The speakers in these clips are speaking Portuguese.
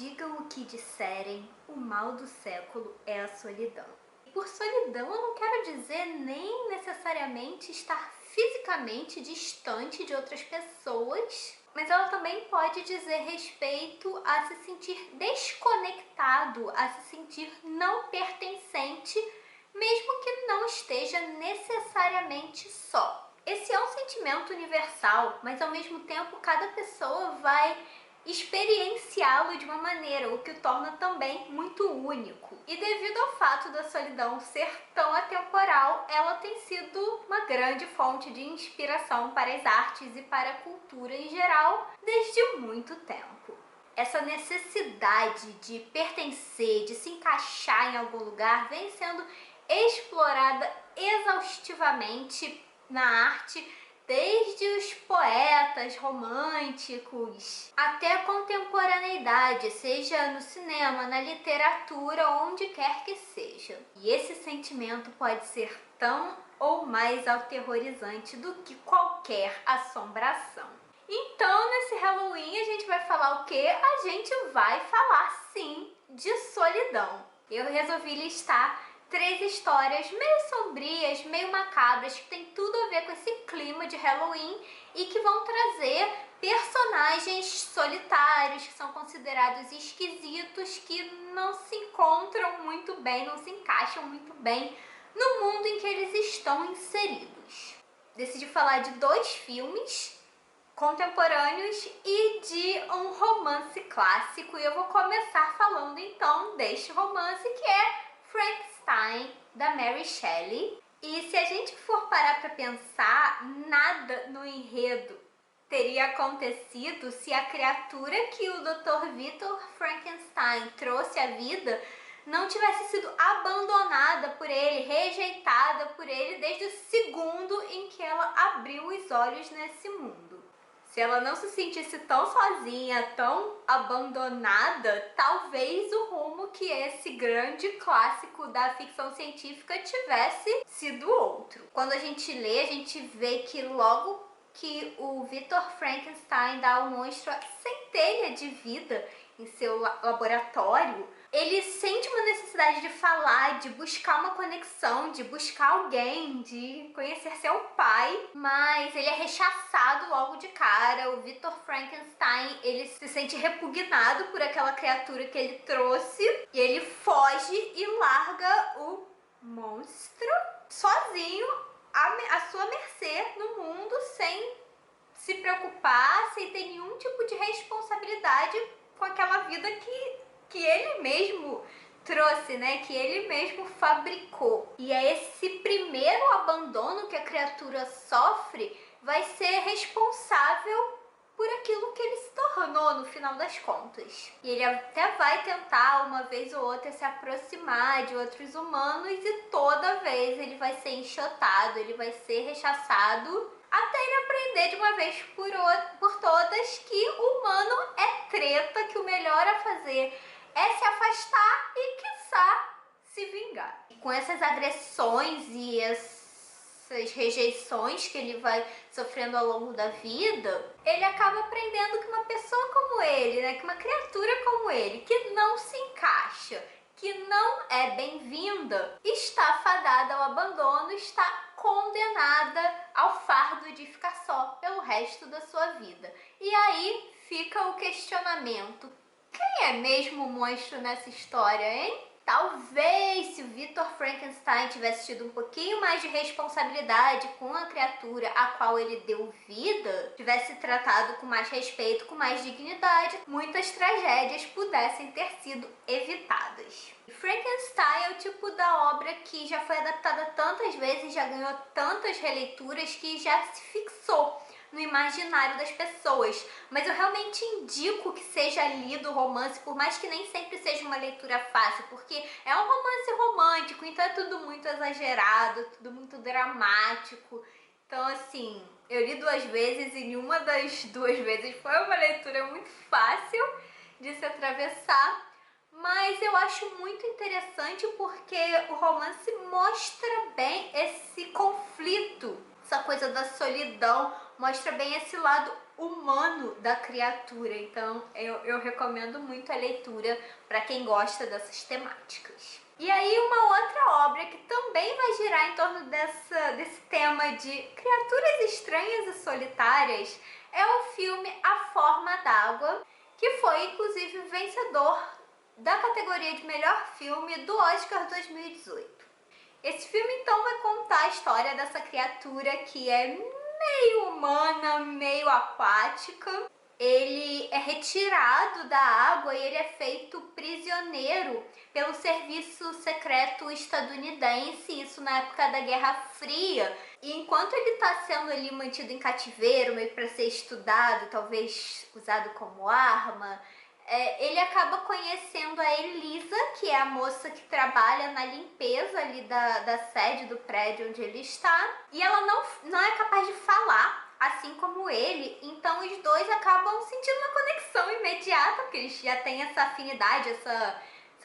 Digam o que disserem, o mal do século é a solidão. Por solidão eu não quero dizer nem necessariamente estar fisicamente distante de outras pessoas, mas ela também pode dizer respeito a se sentir desconectado, a se sentir não pertencente, mesmo que não esteja necessariamente só. Esse é um sentimento universal, mas ao mesmo tempo cada pessoa vai experienciá-lo de uma maneira, o que o torna também muito único. E devido ao fato da solidão ser tão atemporal, ela tem sido uma grande fonte de inspiração para as artes e para a cultura em geral desde muito tempo. Essa necessidade de pertencer, de se encaixar em algum lugar, vem sendo explorada exaustivamente na arte desde os poetas românticos até a contemporaneidade, seja no cinema, na literatura, onde quer que seja. E esse sentimento pode ser tão ou mais aterrorizante do que qualquer assombração. Então, nesse Halloween, a gente vai falar o quê? A gente vai falar, sim, de solidão. Eu resolvi listar 3 histórias meio sombrias, meio macabras, que tem tudo a ver com esse clima de Halloween e que vão trazer personagens solitários, que são considerados esquisitos, que não se encontram muito bem, não se encaixam muito bem no mundo em que eles estão inseridos. Decidi falar de 2 filmes contemporâneos e de um romance clássico, e eu vou começar falando então deste romance, que é Frankenstein, da Mary Shelley. E se a gente for parar para pensar, nada no enredo teria acontecido se a criatura que o Dr. Victor Frankenstein trouxe à vida não tivesse sido abandonada por ele, rejeitada por ele desde o segundo em que ela abriu os olhos nesse mundo. Se ela não se sentisse tão sozinha, tão abandonada, talvez o rumo que esse grande clássico da ficção científica tivesse sido outro. Quando a gente lê, a gente vê que logo que o Victor Frankenstein dá ao monstro a centelha de vida em seu laboratório, ele sente uma necessidade de falar, de buscar uma conexão, de buscar alguém, de conhecer seu pai, mas ele é rechaçado logo de cara. O Victor Frankenstein, ele se sente repugnado por aquela criatura que ele trouxe e ele foge e larga o monstro sozinho à sua mercê no mundo, sem se preocupar, sem ter nenhum tipo de responsabilidade com aquela vida que ele mesmo trouxe, né? Que ele mesmo fabricou. E é esse primeiro abandono que a criatura sofre vai ser responsável por aquilo que ele se tornou no final das contas. E ele até vai tentar uma vez ou outra se aproximar de outros humanos e toda vez ele vai ser enxotado, ele vai ser rechaçado, até ele aprender de uma vez por todas que o humano é treta, que o melhor a fazer é se afastar e, quiçá, se vingar. E com essas agressões e essas rejeições que ele vai sofrendo ao longo da vida, ele acaba aprendendo que uma pessoa como ele, né, que uma criatura como ele, que não se encaixa, que não é bem-vinda, está fadada ao abandono, está condenada ao fardo de ficar só pelo resto da sua vida. E aí fica o questionamento: quem é mesmo o monstro nessa história, hein? Talvez se o Victor Frankenstein tivesse tido um pouquinho mais de responsabilidade com a criatura a qual ele deu vida, tivesse tratado com mais respeito, com mais dignidade, muitas tragédias pudessem ter sido evitadas. Frankenstein é o tipo da obra que já foi adaptada tantas vezes, já ganhou tantas releituras que já se fixou no imaginário das pessoas, mas eu realmente indico que seja lido o romance, por mais que nem sempre seja uma leitura fácil, porque é um romance romântico, então é tudo muito exagerado, tudo muito dramático. Então, assim, eu li 2 vezes e nenhuma das 2 vezes foi uma leitura muito fácil de se atravessar, mas eu acho muito interessante porque o romance mostra bem esse conflito, essa coisa da solidão, mostra bem esse lado humano da criatura. Então eu recomendo muito a leitura para quem gosta dessas temáticas. E aí uma outra obra que também vai girar em torno desse tema de criaturas estranhas e solitárias é o filme A Forma d'Água, que foi inclusive vencedor da categoria de melhor filme do Oscar 2018. Esse filme então vai contar a história dessa criatura que é meio humana, meio aquática. Ele é retirado da água e ele é feito prisioneiro pelo serviço secreto estadunidense, isso na época da Guerra Fria. E enquanto ele está sendo ali mantido em cativeiro, meio para ser estudado, talvez usado como arma, ele acaba conhecendo a Elisa, que é a moça que trabalha na limpeza ali da sede do prédio onde ele está. E ela não é capaz de falar, assim como ele, então os dois acabam sentindo uma conexão imediata, porque eles já têm essa afinidade, essa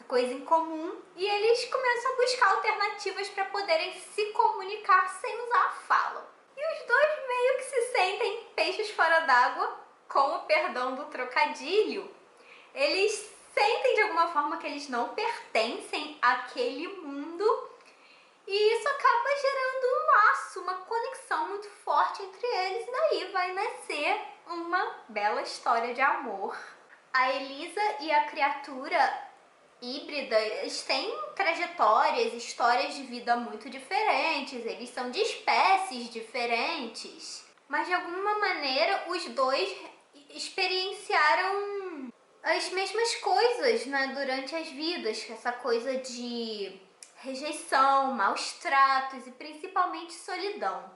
coisa em comum, e eles começam a buscar alternativas para poderem se comunicar sem usar a fala. E os dois meio que se sentem peixes fora d'água, com o perdão do trocadilho. Eles sentem de alguma forma que eles não pertencem àquele mundo, e isso acaba gerando um laço, uma conexão muito forte entre eles, e daí vai nascer uma bela história de amor. A Elisa e a criatura híbrida, eles têm trajetórias, histórias de vida muito diferentes, eles são de espécies diferentes, mas de alguma maneira os dois experienciaram as mesmas coisas, né, durante as vidas, essa coisa de rejeição, maus tratos e principalmente solidão.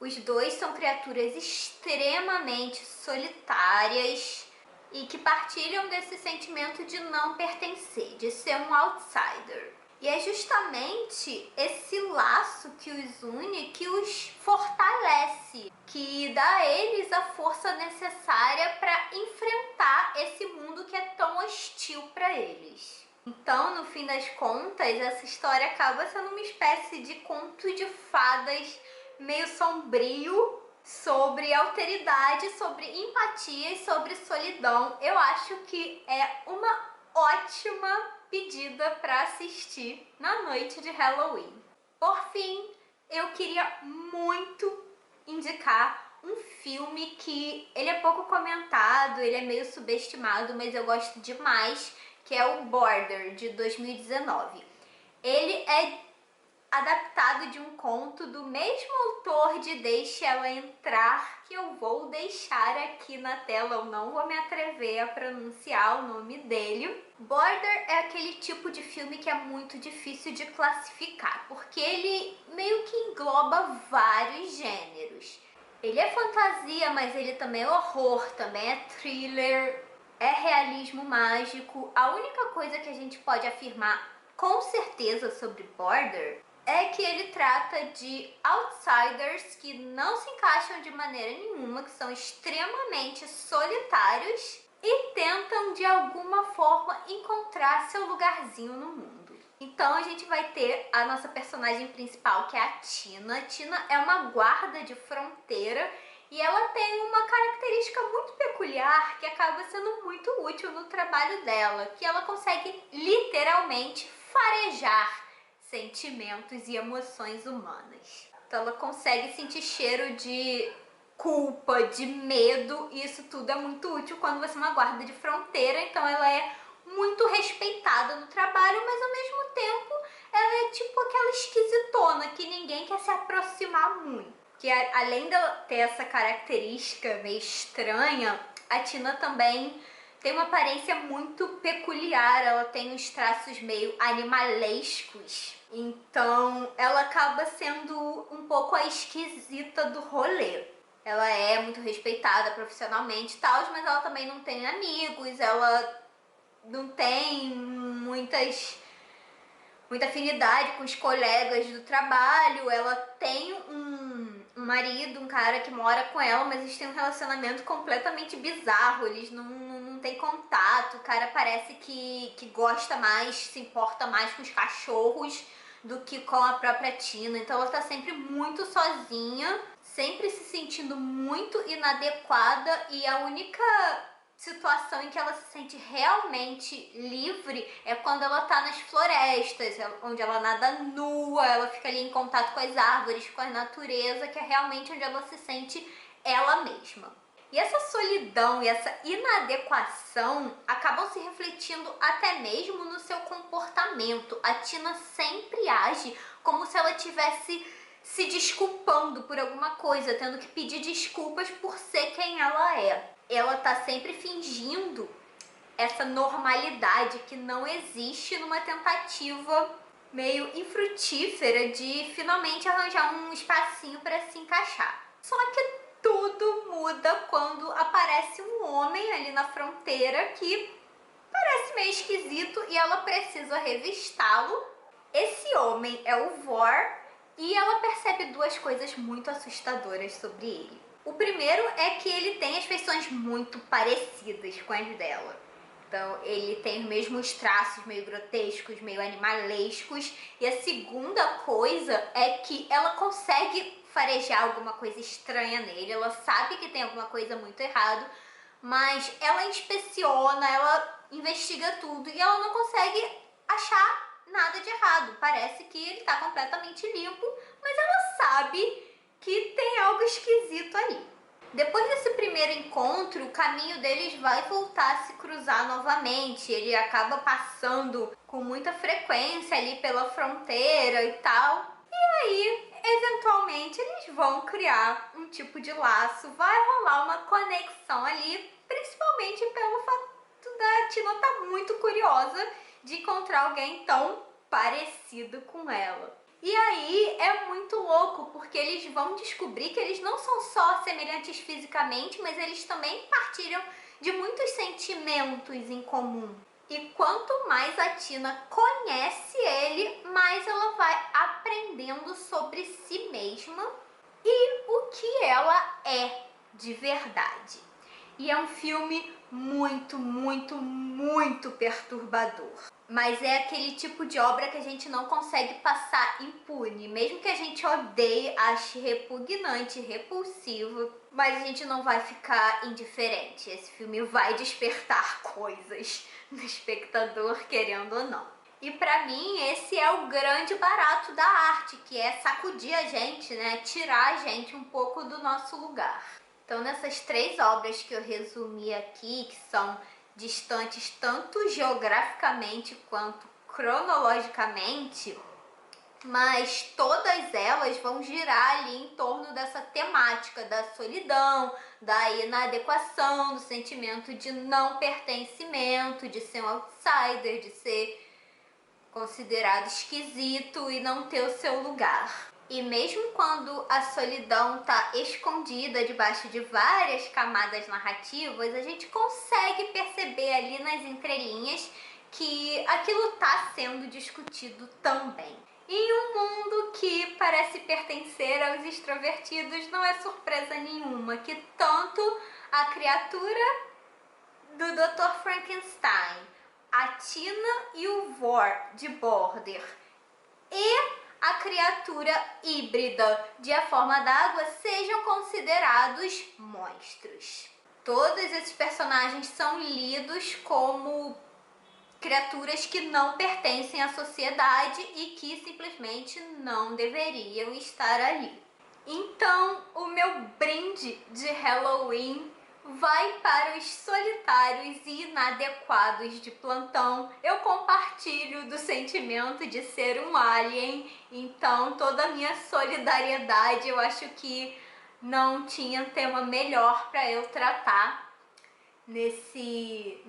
Os dois são criaturas extremamente solitárias e que partilham desse sentimento de não pertencer, de ser um outsider. E é justamente esse laço que os une, que os fortalece, que dá a eles a força necessária para enfrentar esse mundo que é tão hostil para eles. Então, no fim das contas, essa história acaba sendo uma espécie de conto de fadas meio sombrio sobre alteridade, sobre empatia e sobre solidão. Eu acho que é uma ótima pedida para assistir na noite de Halloween. Por fim, eu queria muito indicar um filme que ele é pouco comentado, ele é meio subestimado, mas eu gosto demais, que é o Border, de 2019. Ele é adaptado de um conto do mesmo autor de Deixe Ela Entrar, que eu vou deixar aqui na tela, eu não vou me atrever a pronunciar o nome dele. Border é aquele tipo de filme que é muito difícil de classificar, porque ele meio que engloba vários gêneros. Ele é fantasia, mas ele também é horror, também é thriller, é realismo mágico. A única coisa que a gente pode afirmar com certeza sobre Border é que ele trata de outsiders que não se encaixam de maneira nenhuma, que são extremamente solitários e tentam de alguma forma encontrar seu lugarzinho no mundo. Então a gente vai ter a nossa personagem principal, que é a Tina. Tina é uma guarda de fronteira e ela tem uma característica muito peculiar que acaba sendo muito útil no trabalho dela, que ela consegue literalmente farejar sentimentos e emoções humanas. Então ela consegue sentir cheiro de culpa, de medo, e isso tudo é muito útil quando você é uma guarda de fronteira. Então ela é muito respeitada no trabalho, mas ao mesmo tempo ela é tipo aquela esquisitona que ninguém quer se aproximar muito. Que além dela ter essa característica meio estranha, a Tina também tem uma aparência muito peculiar, ela tem uns traços meio animalescos. Então ela acaba sendo um pouco a esquisita do rolê. Ela é muito respeitada profissionalmente e tal, mas ela também não tem amigos, ela não tem muita afinidade com os colegas do trabalho. Ela tem um marido, um cara que mora com ela, mas eles têm um relacionamento completamente bizarro, eles não têm contato. O cara parece que gosta mais, se importa mais com os cachorros do que com a própria Tina. Então ela tá sempre muito sozinha, sempre se sentindo muito inadequada, e a única situação em que ela se sente realmente livre é quando ela tá nas florestas, onde ela nada nua, ela fica ali em contato com as árvores, com a natureza, que é realmente onde ela se sente ela mesma. E essa solidão e essa inadequação acabam se refletindo até mesmo no seu comportamento. A Tina sempre age como se ela tivesse se desculpando por alguma coisa, tendo que pedir desculpas por ser quem ela é. Ela tá sempre fingindo essa normalidade que não existe, numa tentativa meio infrutífera de finalmente arranjar um espacinho para se encaixar. Só que tudo muda quando aparece um homem ali na fronteira que parece meio esquisito e ela precisa revistá-lo. Esse homem é o Vor, e ela percebe duas coisas muito assustadoras sobre ele. O primeiro é que ele tem as feições muito parecidas com as dela. Então ele tem os mesmos traços meio grotescos, meio animalescos. E a segunda coisa é que ela consegue farejar alguma coisa estranha nele. Ela sabe que tem alguma coisa muito errado, mas ela inspeciona, ela investiga tudo e ela não consegue achar nada de errado. Parece que ele está completamente limpo, mas ela sabe que tem algo esquisito ali. Depois desse primeiro encontro, o caminho deles vai voltar a se cruzar novamente. Ele acaba passando com muita frequência ali pela fronteira e tal. E aí, eventualmente, eles vão criar um tipo de laço. Vai rolar uma conexão ali, principalmente pelo fato da Tina estar muito curiosa de encontrar alguém tão parecido com ela. E aí é muito louco, porque eles vão descobrir que eles não são só semelhantes fisicamente, mas eles também partilham de muitos sentimentos em comum. E quanto mais a Tina conhece ele, mais ela vai aprendendo sobre si mesma e o que ela é de verdade. E é um filme muito, muito, muito perturbador. Mas é aquele tipo de obra que a gente não consegue passar impune. Mesmo que a gente odeie, ache repugnante, repulsivo, mas a gente não vai ficar indiferente. Esse filme vai despertar coisas no espectador, querendo ou não. E pra mim, esse é o grande barato da arte, que é sacudir a gente, né? Tirar a gente um pouco do nosso lugar. Então, nessas três obras que eu resumi aqui, que são distantes tanto geograficamente quanto cronologicamente, mas todas elas vão girar ali em torno dessa temática da solidão, da inadequação, do sentimento de não pertencimento, de ser um outsider, de ser considerado esquisito e não ter o seu lugar. E mesmo quando a solidão está escondida debaixo de várias camadas narrativas, a gente consegue perceber ali nas entrelinhas que aquilo está sendo discutido também. E em um mundo que parece pertencer aos extrovertidos, não é surpresa nenhuma que tanto a criatura do Dr. Frankenstein, a Tina e o Vor de Border e a criatura híbrida de A Forma d'Água sejam considerados monstros. Todos esses personagens são lidos como criaturas que não pertencem à sociedade e que simplesmente não deveriam estar ali. Então, o meu brinde de Halloween vai para os solitários e inadequados de plantão. Eu compartilho do sentimento de ser um alien, então toda a minha solidariedade, eu acho que não tinha tema melhor para eu tratar nesse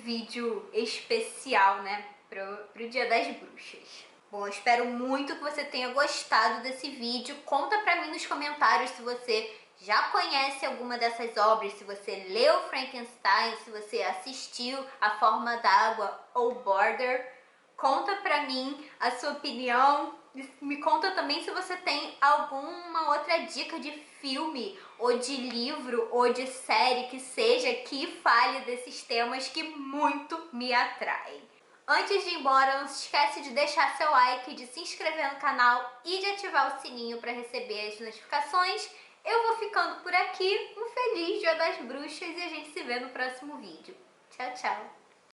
vídeo especial, né, pro Dia das Bruxas. Bom, eu espero muito que você tenha gostado desse vídeo. Conta pra mim nos comentários se você já conhece alguma dessas obras, se você leu Frankenstein, se você assistiu A Forma d'Água ou Border. Conta pra mim a sua opinião. Me conta também se você tem alguma outra dica de filme, ou de livro, ou de série que seja, que fale desses temas que muito me atraem. Antes de ir embora, não se esquece de deixar seu like, de se inscrever no canal e de ativar o sininho para receber as notificações. Eu vou ficando por aqui. Um feliz Dia das Bruxas e a gente se vê no próximo vídeo. Tchau, tchau!